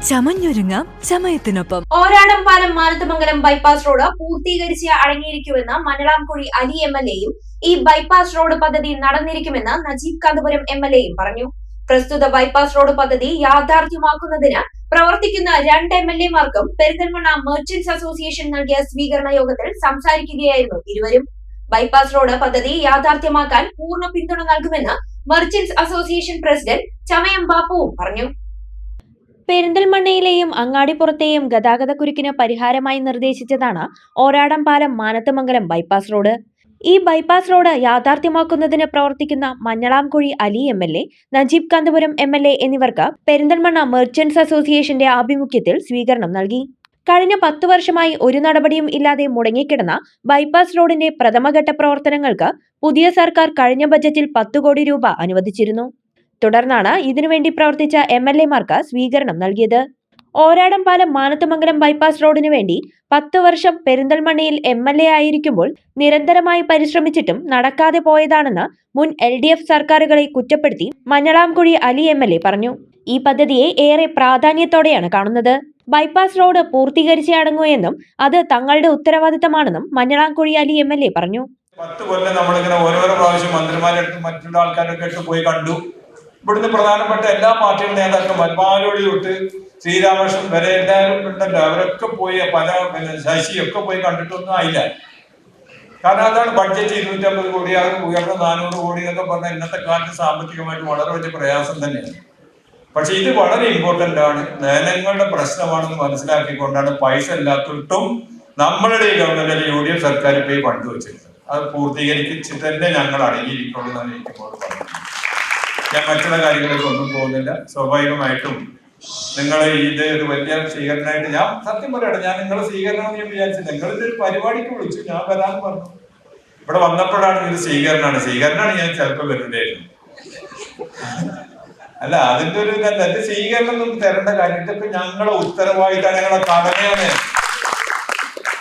ചമഞ്ഞൊരുങ്ങാം ചമയത്തിനൊപ്പം. Oradampalam Manathamangalam bypass road പൂർത്തീകരിച്ച് അടങ്ങിയിരിക്കുമെന്ന് മഞ്ഞളാംകുഴി അലി MLA-യും ഈ bypass road പദ്ധതി നടന്നിരിക്കുമെന്ന് നജീബ് കാന്തപുരം MLA-യും പറഞ്ഞു. പ്രസ്തുത ബൈപ്പാസ് റോഡ് പദ്ധതി യാഥാർത്ഥ്യമാക്കുന്നതിന് പ്രവർത്തിക്കുന്ന 2 MLA-മാർക്കും പെരിന്തൽമണ്ണ മെർച്ചന്റ്സ് അസോസിയേഷൻ നൽകിയ സ്വീകരണ യോഗത്തിൽ സംസാരിക്കുകയായിരുന്നു ഇരുവരും. ബൈപ്പാസ് റോഡ് പദ്ധതി യാഥാർത്ഥ്യമാക്കാൻ പൂർണ്ണ പിന്തുണ നൽകുമെന്ന് മെർച്ചന്റ്സ് അസോസിയേഷൻ പ്രസിഡന്റ് ചമയം ബാപ്പുവും പറഞ്ഞു. പെരിന്തൽമണ്ണയിലെയും അങ്ങാടിപ്പുറത്തെയും ഗതാഗതക്കുരുക്കിന് പരിഹാരമായി നിർദ്ദേശിച്ചതാണ് ഓരാടംപാലം മാനത്തമംഗലം ബൈപ്പാസ് റോഡ്. ഈ ബൈപ്പാസ് റോഡ് യാഥാർത്ഥ്യമാക്കുന്നതിന് പ്രവർത്തിക്കുന്ന മഞ്ഞളാംകുഴി അലി MLA, നജീബ് കാന്തപുരം MLA എന്നിവർക്ക് പെരിന്തൽമണ്ണ മെർച്ചന്റ്സ് അസോസിയേഷന്റെ ആഭിമുഖ്യത്തിൽ സ്വീകരണം നൽകി. കഴിഞ്ഞ 10 വർഷമായി ഒരു നടപടിയും ഇല്ലാതെ മുടങ്ങിക്കിടന്ന ബൈപ്പാസ് റോഡിന്റെ പ്രഥമഘട്ട പ്രവർത്തനങ്ങൾക്ക് പുതിയ സർക്കാർ കഴിഞ്ഞ ബജറ്റിൽ 10 കോടി രൂപ അനുവദിച്ചിരുന്നു. തുടർന്നാണ് ഇതിനുവേണ്ടി പ്രവർത്തിച്ച MLA-മാർക്ക് സ്വീകരണം നൽകിയത്. ഓരാടംപാലം മാനത്തമംഗലം ബൈപ്പാസ് റോഡിനു വേണ്ടി 10 വർഷം പെരിന്തൽമണ്ണയിൽ MLA ആയിരിക്കുമ്പോൾ നിരന്തരമായി പരിശ്രമിച്ചിട്ടും നടക്കാതെ പോയതാണെന്ന് മുൻ LDF സർക്കാരുകളെ കുറ്റപ്പെടുത്തി മഞ്ഞളാംകുഴി അലി MLA പറഞ്ഞു. ഈ പദ്ധതിയെ ഏറെ പ്രാധാന്യത്തോടെയാണ് കാണുന്നത്. ബൈപ്പാസ് റോഡ് പൂർത്തീകരിച്ചേ അടങ്ങൂ എന്നും അത് തങ്ങളുടെ ഉത്തരവാദിത്തമാണെന്നും മഞ്ഞളാംകുഴി അലി MLA പറഞ്ഞു. 10 കൊല്ലം നമ്മളിങ്ങനെ ഓരോരോ പ്രാവശ്യം മന്ത്രിമാരെടുത്ത് മറ്റുള്ള ആൾക്കാരൊക്കെ അടുത്ത് പോയി കണ്ടു. ഇവിടുന്ന് പ്രധാനപ്പെട്ട എല്ലാ പാർട്ടികളുടെ നേതാക്കളും മൽമാരോടി തൊട്ട് ശ്രീരാമകൃഷ്ണൻ വരെ എല്ലാവരും ഉണ്ടല്ലോ, അവരൊക്കെ പോയി പല ശശിയൊക്കെ പോയി കണ്ടിട്ടൊന്നും ആയില്ല. കാരണം അതാണ് ബഡ്ജറ്റ് 250 കോടി, ഉയർന്ന 400 കോടി എന്നൊക്കെ പറഞ്ഞാൽ ഇന്നത്തെ കാലത്ത് സാമ്പത്തികമായിട്ട് വളരെ വലിയ പ്രയാസം തന്നെയാണ്. പക്ഷെ ഇത് വളരെ ഇമ്പോർട്ടന്റ് ആണ്, ജനങ്ങളുടെ പ്രശ്നമാണെന്ന് മനസ്സിലാക്കിക്കൊണ്ടാണ് പൈസ ഇല്ലാത്തിട്ടും നമ്മളുടെ ഈ ഗവൺമെന്റ് UDF സർക്കാർ പോയി ഫണ്ട് വെച്ചിരുന്നത്. അത് പൂർത്തീകരിച്ചിട്ട് തന്നെ ഞങ്ങൾ അടങ്ങിയിരിക്കുള്ളൂ എന്നാണ് എനിക്ക് പറഞ്ഞത്. ഞാൻ മറ്റുള്ള കാര്യങ്ങളിലേക്ക് ഒന്നും പോകുന്നില്ല. സ്വാഭാവികമായിട്ടും നിങ്ങൾ ഇത് ഒരു വലിയ സ്വീകരണമായിട്ട് ഞാൻ സത്യം പറയട്ടെ, ഞാൻ നിങ്ങളെ സ്വീകരണം ഞാൻ വിചാരിച്ചില്ല. നിങ്ങളിതൊരു പരിപാടിക്ക് വിളിച്ചു, ഞാൻ വരാന്ന് പറഞ്ഞു. ഇവിടെ വന്നപ്പോഴാണ് ഇത് സ്വീകരണമാണ് ഞാൻ ചിലപ്പോൾ വരില്ലായിരുന്നു. അല്ല, അതിന്റെ ഒരു എന്റെ സ്വീകരണം ഒന്നും തരേണ്ട കാര്യം. ഇതൊക്കെ ഞങ്ങളെ ഉത്തരവാദിത്തമാണ്, ഞങ്ങളെ കടമയാണ്.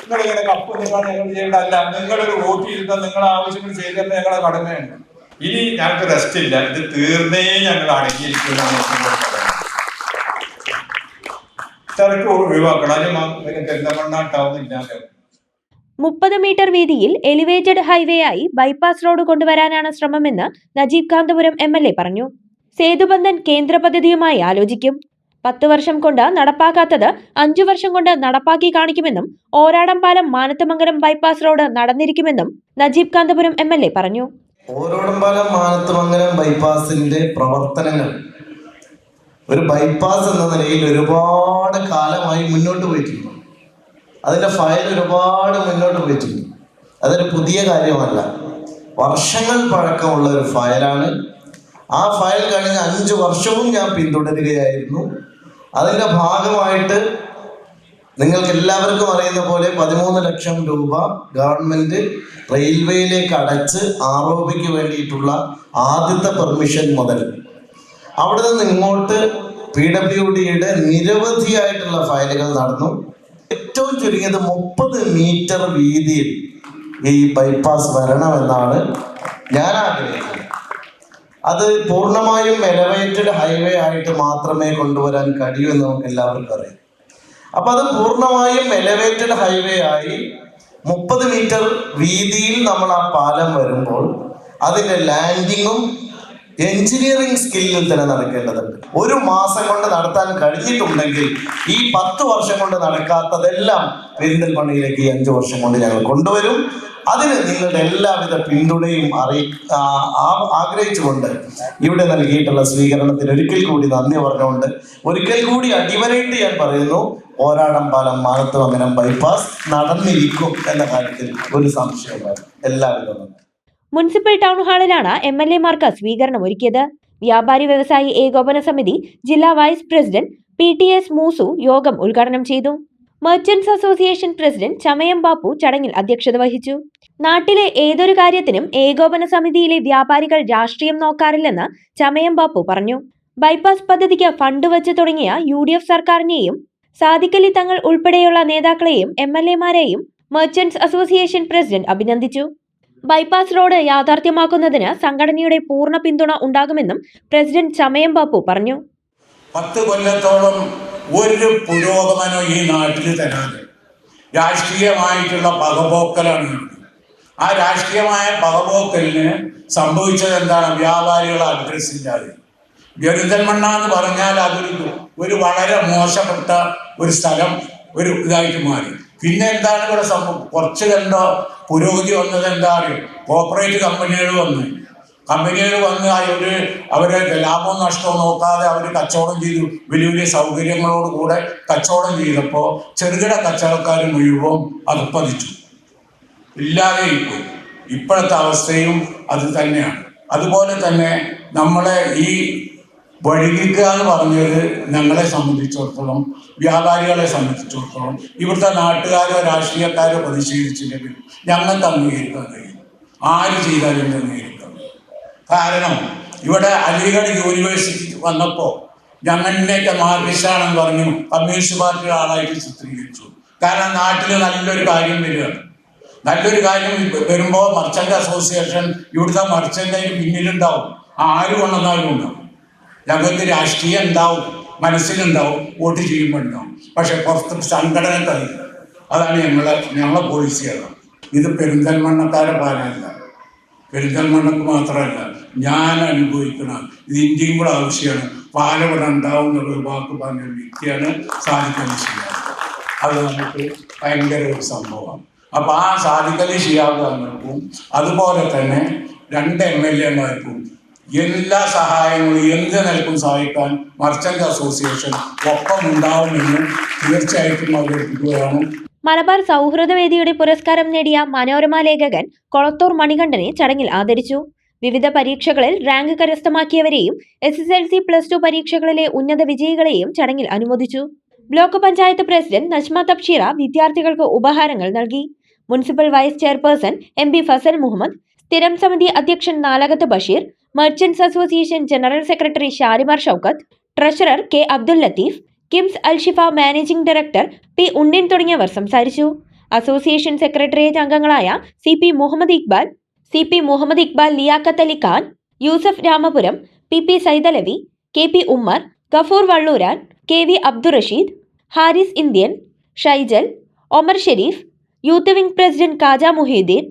നിങ്ങളിങ്ങനെ കപ്പ് നിങ്ങളാണ് ഞങ്ങൾ ചെയ്യേണ്ട അല്ല, നിങ്ങളൊരു വോട്ട് ചെയ്താൽ നിങ്ങളെ ആവശ്യങ്ങൾ ചെയ്തേണ്ട ഞങ്ങളെ കടമയാണ്. ഇനി ഞങ്ങൾക്ക് റെസ്റ്റ് ഇല്ല, ഇത് തീർന്നേ ഞങ്ങൾ അടങ്ങിയിരിക്കുന്നതാണ്. തിരക്ക് ഒഴിവാക്കണം, അതിന് പെരിന്തൽമണ്ണ ടൗൺ ഇല്ലാതെ 30 മീറ്റർ വീതിയിൽ എലിവേറ്റഡ് ഹൈവേ ആയി ബൈപ്പാസ് റോഡ് കൊണ്ടുവരാനാണ് ശ്രമമെന്ന് നജീബ് കാന്തപുരം MLA പറഞ്ഞു. സേതുബന്ധൻ കേന്ദ്ര പദ്ധതിയുമായി ആലോചിക്കും. 10 വർഷം കൊണ്ട് നടപ്പാക്കാത്തത് 5 വർഷം കൊണ്ട് നടപ്പാക്കി കാണിക്കുമെന്നും ഓരാടംപാലം മാനത്തമംഗലം ബൈപ്പാസ് റോഡ് നടന്നിരിക്കുമെന്നും നജീബ് കാന്തപുരം MLA പറഞ്ഞു. ഓരാടംപാലം മാനത്തമംഗലം ബൈപ്പാസിന്റെ പ്രവർത്തനങ്ങൾ ഒരു ബൈപ്പാസ് എന്ന നിലയിൽ ഒരുപാട് കാലമായി മുന്നോട്ട് പോയിട്ടുണ്ട്. അതിന്റെ ഫയൽ ഒരുപാട് മുന്നോട്ട് പോയിട്ടുണ്ട്. അതൊരു പുതിയ കാര്യമല്ല, വർഷങ്ങൾ പഴക്കമുള്ള ഒരു ഫയലാണ്. ആ ഫയൽ കഴിഞ്ഞ 5 വർഷവും ഞാൻ പിന്തുടരുകയായിരുന്നു. അതിന്റെ ഭാഗമായിട്ട് നിങ്ങൾക്ക് എല്ലാവർക്കും അറിയുന്ന പോലെ 13 ലക്ഷം രൂപ ഗവൺമെന്റ് റെയിൽവേയിലേക്ക് അടച്ച് ആർഒബിക്ക് വേണ്ടിയിട്ടുള്ള ആദ്യത്തെ പെർമിഷൻ മുതൽ അവിടെ നിന്ന് ഇങ്ങോട്ട് PWDയുടെ നിരവധിയായിട്ടുള്ള ഫയലുകൾ നടന്നു. ഏറ്റവും ചുരുങ്ങിയത് 30 മീറ്റർ വീതിയിൽ ഈ ബൈപ്പാസ് വരണമെന്നാണ് ഞാൻ ആഗ്രഹിക്കുന്നത്. അത് പൂർണ്ണമായും എലവേറ്റഡ് ഹൈവേ ആയിട്ട് മാത്രമേ കൊണ്ടുവരാൻ കഴിയൂ എന്ന് നമുക്ക് എല്ലാവർക്കും അറിയാം. അപ്പൊ അത് പൂർണ്ണമായും എലവേറ്റഡ് ഹൈവേ ആയി 30 മീറ്റർ വീതിയിൽ നമ്മൾ ആ പാലം വരുമ്പോൾ അതിന്റെ ലാൻഡിങ്ങും എഞ്ചിനീയറിംഗ് സ്കില്ലിൽ തന്നെ നടക്കേണ്ടതുണ്ട്. 1 മാസം കൊണ്ട് നടത്താൻ കഴിഞ്ഞിട്ടുണ്ടെങ്കിൽ ഈ 10 വർഷം കൊണ്ട് നടക്കാത്തതെല്ലാം പെരിന്തൽമണ്ണയിലേക്ക് 5 വർഷം കൊണ്ട് ഞങ്ങൾ കൊണ്ടുവരും. അതിന് നിങ്ങളുടെ എല്ലാവിധ പിന്തുണയും ആഗ്രഹിച്ചുകൊണ്ട് ഇവിടെ നൽകിയിട്ടുള്ള സ്വീകരണത്തിന് ഒരിക്കൽ കൂടി നന്ദി പറഞ്ഞുകൊണ്ട് ഒരിക്കൽ കൂടി അടിവരയിട്ട് ഞാൻ പറയുന്നു, ഓരാടംപാലം മാനത്തമംഗലം ബൈപ്പാസ് നടന്നിരിക്കും എന്ന കാര്യത്തിൽ ഒരു സംശയമില്ല. എല്ലാവിധ മുനിസിപ്പൽ ടൗൺ ഹാളിലാണ് MLA-മാർക്ക് സ്വീകരണം ഒരുക്കിയത്. വ്യാപാരി വ്യവസായി ഏകോപന സമിതി ജില്ലാ വൈസ് പ്രസിഡന്റ് PTS മൂസു യോഗം ഉദ്ഘാടനം ചെയ്തു. മെർച്ചന്റ്സ് അസോസിയേഷൻ പ്രസിഡന്റ് ചമയം ബാപ്പു ചടങ്ങിൽ അധ്യക്ഷത വഹിച്ചു. നാട്ടിലെ ഏതൊരു കാര്യത്തിനും ഏകോപന സമിതിയിലെ വ്യാപാരികൾ രാഷ്ട്രീയം നോക്കാറില്ലെന്ന് ചമയം ബാപ്പു പറഞ്ഞു. ബൈപ്പാസ് പദ്ധതിക്ക് ഫണ്ട് വെച്ച് തുടങ്ങിയ UDF സർക്കാരിനെയും സാദിഖലി തങ്ങൾ ഉൾപ്പെടെയുള്ള നേതാക്കളെയും MLA-മാരെയും മെർച്ചന്റ്സ് അസോസിയേഷൻ പ്രസിഡന്റ് അഭിനന്ദിച്ചു. ബൈപ്പാസ് റോഡ് യാഥാർത്ഥ്യമാക്കുന്നതിന് സംഘടനയുടെ പൂർണ്ണ പിന്തുണ ഉണ്ടാകുമെന്നും പ്രസിഡന്റ് ചമയം ബാപ്പു പറഞ്ഞു. 10 കൊല്ലത്തോളം ഒരു പുരോഗമനവും ഈ നാട്ടിൽ തരാതെ രാഷ്ട്രീയമായിട്ടുള്ള പകപോക്കലാണ്. ആ രാഷ്ട്രീയമായ പകപോക്കലിന് സംഭവിച്ചത് എന്താണ്? വ്യാപാരികളെ അഡ്രസ് ഇല്ലാതെ. പെരിന്തൽമണ്ണ എന്ന് പറഞ്ഞാൽ ഒരു വളരെ മോശപ്പെട്ട ഒരു സ്ഥലം, ഒരു ഇതായിട്ട് മാറി. പിന്നെ എന്താണ് ഇവിടെ സംഭവം? കുറച്ച് കണ്ടോ പുരോഗതി വന്നത് എന്താണ്? കോർപ്പറേറ്റ് കമ്പനികൾ വന്ന് അവരെ ലാഭവും നഷ്ടവും നോക്കാതെ അവർ കച്ചവടം ചെയ്തു. വലിയ വലിയ സൗകര്യങ്ങളോട് കൂടെ കച്ചവടം ചെയ്തപ്പോൾ ചെറുകിട കച്ചവടക്കാർ മുഴുവൻ അധപ്പതിച്ചു, ഇല്ലാതെ പോയി. ഇപ്പോഴത്തെ അവസ്ഥയും അത് തന്നെയാണ്. അതുപോലെ തന്നെ നമ്മളെ ഈ വഴിക്കുക എന്ന് പറഞ്ഞത് ഞങ്ങളെ സംബന്ധിച്ചിടത്തോളം, വ്യാപാരികളെ സംബന്ധിച്ചിടത്തോളം, ഇവിടുത്തെ നാട്ടുകാരോ രാഷ്ട്രീയക്കാരോ പ്രതിഷേധിച്ചില്ലെങ്കിൽ ഞങ്ങൾക്ക് അംഗീകരിക്കാൻ കഴിയും. ആര് ചെയ്താലും അംഗീകരിക്കാം. കാരണം ഇവിടെ അലിഗഡ് യൂണിവേഴ്സിറ്റി വന്നപ്പോൾ ഞങ്ങളുടെ മാർഗിസ്റ്റാണെന്ന് പറഞ്ഞു കമ്മ്യൂണിസ്റ്റ് പാർട്ടിയുടെ ആളായിട്ട് ചിത്രീകരിച്ചു. കാരണം നാട്ടിൽ നല്ലൊരു കാര്യം വരികയാണ്. നല്ലൊരു കാര്യം വരുമ്പോൾ മർച്ചൻ്റ് അസോസിയേഷൻ ഇവിടുത്തെ മർച്ചൻ്റ് പിന്നിലുണ്ടാവും. ആര് കൊണ്ടുവന്നാലും ഉണ്ടാവും. ഞങ്ങൾക്ക് രാഷ്ട്രീയം ഉണ്ടാവും, മനസ്സിലുണ്ടാവും, വോട്ട് ചെയ്യുമ്പോൾ ഉണ്ടാവും. പക്ഷെ പുറത്ത് സംഘടന കഴിയും. അതാണ് ഞങ്ങളെ പോളിസിയാണ്. ഇത് പെരിന്തൽമണ്ണക്കാരെ പാലല്ല, പെരിന്തൽമണ്ണക്ക് മാത്രമല്ല, ഞാൻ അനുഭവിക്കണം. ഇത് ഇന്ത്യയും കൂടെ ആവശ്യമാണ്. പാലവിടെ ഉണ്ടാവും എന്നുള്ള വാക്ക് പറഞ്ഞ വ്യക്തിയാണ് സാദിഖ് അലി ശിഹാബ്. അത് നമുക്ക് ഭയങ്കര ഒരു സംഭവമാണ്. അപ്പോൾ ആ സാദിഖ് അലി ശിഹാബ് തങ്ങൾക്കും അതുപോലെ തന്നെ 2 MLA-മാർക്കും എല്ലാ സഹായങ്ങളും എന്ത് നിലക്കും സഹായിക്കാൻ മർച്ചന്റ് അസോസിയേഷൻ ഒപ്പം ഉണ്ടാവുമെന്ന് തീർച്ചയായിട്ടും അവതരിപ്പിക്കുകയാണ്. മലബാർ സൗഹൃദവേദിയുടെ പുരസ്കാരം നേടിയ മനോരമ ലേഖകൻ കൊളത്തൂർ മണികണ്ഠനെ ചടങ്ങിൽ ആദരിച്ചു. വിവിധ പരീക്ഷകളിൽ റാങ്ക് കരസ്ഥമാക്കിയവരെയും SSLC +2 പരീക്ഷകളിലെ ഉന്നത വിജയികളെയും ചടങ്ങിൽ അനുമോദിച്ചു. ബ്ലോക്ക് പഞ്ചായത്ത് പ്രസിഡന്റ് നജ്മ തബ്ഷീറ വിദ്യാർത്ഥികൾക്ക് ഉപഹാരങ്ങൾ നൽകി. Municipal vice chairperson MB Fazal Muhammad, സ്ഥിരം സമിതി അധ്യക്ഷൻ Nalakath Basheer, merchants association general secretary Sharimar Shoukath, treasurer K Abdul Latheef, KIMS Alshifa managing director P Unnin തുടങ്ങിയവർ സംസാരിച്ചു. അസോസിയേഷൻ സെക്രട്ടേറിയറ്റ് അംഗങ്ങളായ CP Muhammad Iqbal, Liyaqat Ali Khan, Yusuf Ramapuram, PP Saidalavi, KP Ummer, Gafoor Valluran, KV Abdurasheed, Haris Indian, Shaijal, Omar Shareef, youth wing president Kaja Mohiuddin,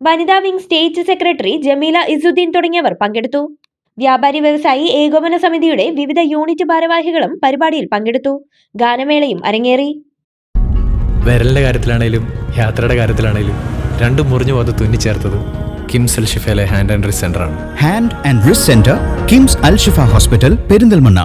വനിതാ wing state secretary Jameela Izzuddeen തുടങ്ങിയവർ പങ്കെടുത്തു. വ്യാപാരി വ്യവസായി ഏകോപന സമിതിയുടെ വിവിധ യൂണിറ്റ് ഭാരവാഹികളും പരിപാടിയിൽ പങ്കെടുത്തു. ഗാനമേളയും അരങ്ങേറി. വിരലിന്റെ കാര്യത്തിലാണേലും യാത്രയുടെ കാര്യത്തിലാണേലും രണ്ടും മുറിഞ്ഞു പോകാതെ തുന്നിച്ചേർത്തത് കിംസ് അൽഷിഫയിലെ ഹാൻഡ് ആൻഡ് റിസ്റ്റ് സെന്ററാണ്. Hand and wrist centre, KIMS Alshifa hospital, Perinthalmanna.